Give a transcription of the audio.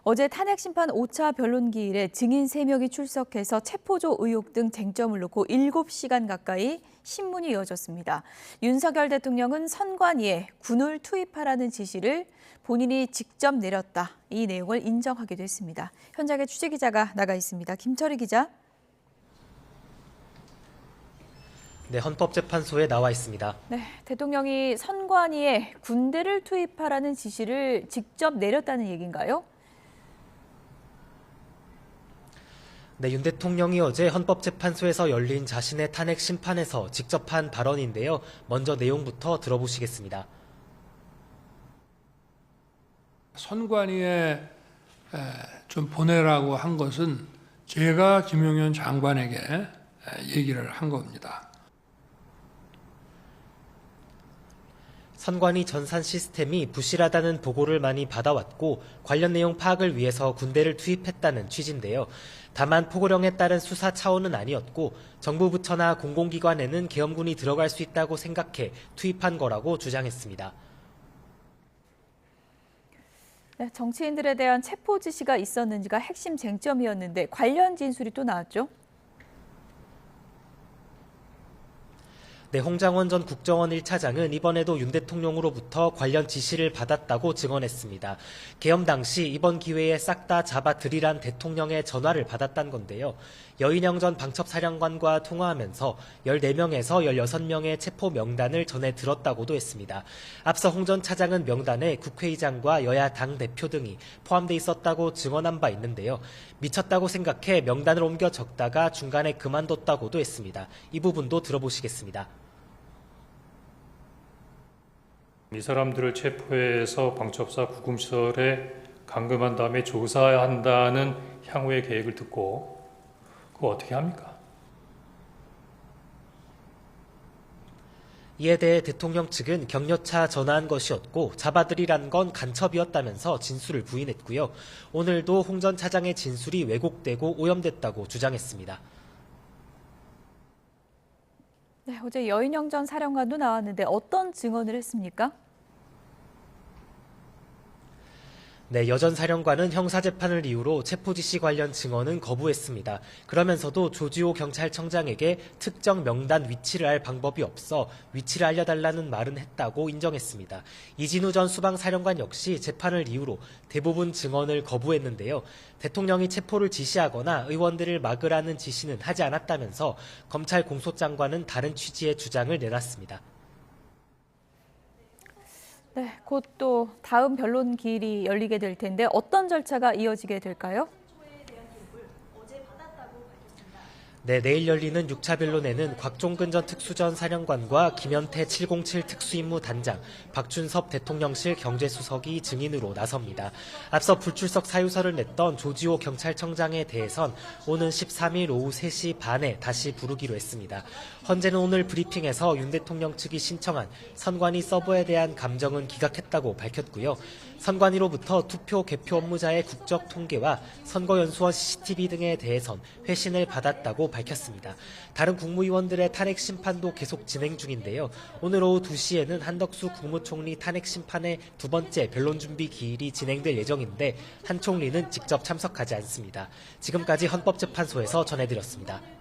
어제 탄핵심판 5차 변론기일에 증인 3명이 출석해서 체포조 의혹 등 쟁점을 놓고 7시간 가까이 신문이 이어졌습니다. 윤석열 대통령은 선관위에 군을 투입하라는 지시를 본인이 직접 내렸다. 이 내용을 인정하기도 했습니다. 현장에 취재기자가 나가 있습니다. 김철희 기자. 네, 헌법재판소에 나와 있습니다. 네, 대통령이 선관위에 군대를 투입하라는 지시를 직접 내렸다는 얘기인가요? 네, 윤 대통령이 어제 헌법재판소에서 열린 자신의 탄핵 심판에서 직접 한 발언인데요. 먼저 내용부터 들어보시겠습니다. 선관위에 좀 보내라고 한 것은 제가 김용현 장관에게 얘기를 한 겁니다. 선관위 전산 시스템이 부실하다는 보고를 많이 받아왔고 관련 내용 파악을 위해서 군대를 투입했다는 취지인데요. 다만 포고령에 따른 수사 차원은 아니었고 정부 부처나 공공기관에는 계엄군이 들어갈 수 있다고 생각해 투입한 거라고 주장했습니다. 네, 정치인들에 대한 체포 지시가 있었는지가 핵심 쟁점이었는데 관련 진술이 또 나왔죠? 네, 홍장원 전 국정원 1차장은 이번에도 윤 대통령으로부터 관련 지시를 받았다고 증언했습니다. 계엄 당시 이번 기회에 싹 다 잡아들이란 대통령의 전화를 받았다는 건데요. 여인영 전 방첩사령관과 통화하면서 14명에서 16명의 체포 명단을 전해 들었다고도 했습니다. 앞서 홍 전 차장은 명단에 국회의장과 여야 당대표 등이 포함돼 있었다고 증언한 바 있는데요. 미쳤다고 생각해 명단을 옮겨 적다가 중간에 그만뒀다고도 했습니다. 이 부분도 들어보시겠습니다. 이 사람들을 체포해서 방첩사 구금시설에 감금한 다음에 조사한다는 향후의 계획을 듣고 그거 어떻게 합니까? 이에 대해 대통령 측은 격려차 전화한 것이었고 잡아들이란 건 간첩이었다면서 진술을 부인했고요. 오늘도 홍 전 차장의 진술이 왜곡되고 오염됐다고 주장했습니다. 네, 어제 여인영 전 사령관도 나왔는데 어떤 증언을 했습니까? 네, 여 전 사령관은 형사재판을 이유로 체포 지시 관련 증언은 거부했습니다. 그러면서도 조지호 경찰청장에게 특정 명단 위치를 알 방법이 없어 위치를 알려달라는 말은 했다고 인정했습니다. 이진우 전 수방사령관 역시 재판을 이유로 대부분 증언을 거부했는데요. 대통령이 체포를 지시하거나 의원들을 막으라는 지시는 하지 않았다면서 검찰 공소장과는 다른 취지의 주장을 내놨습니다. 네, 곧 또 다음 변론 기일이 열리게 될 텐데 어떤 절차가 이어지게 될까요? 네, 내일 열리는 6차 변론에는 곽종근 전 특수전 사령관과 김현태 707 특수임무단장, 박준섭 대통령실 경제수석이 증인으로 나섭니다. 앞서 불출석 사유서를 냈던 조지호 경찰청장에 대해선 오는 13일 오후 3시 반에 다시 부르기로 했습니다. 헌재는 오늘 브리핑에서 윤 대통령 측이 신청한 선관위 서버에 대한 감정은 기각했다고 밝혔고요. 선관위로부터 투표 개표 업무자의 국적 통계와 선거연수원 CCTV 등에 대해선 회신을 받았다고 밝혔습니다. 다른 국무위원들의 탄핵 심판도 계속 진행 중인데요. 오늘 오후 2시에는 한덕수 국무총리 탄핵 심판의 두 번째 변론 준비 기일이 진행될 예정인데 한 총리는 직접 참석하지 않습니다. 지금까지 헌법재판소에서 전해드렸습니다.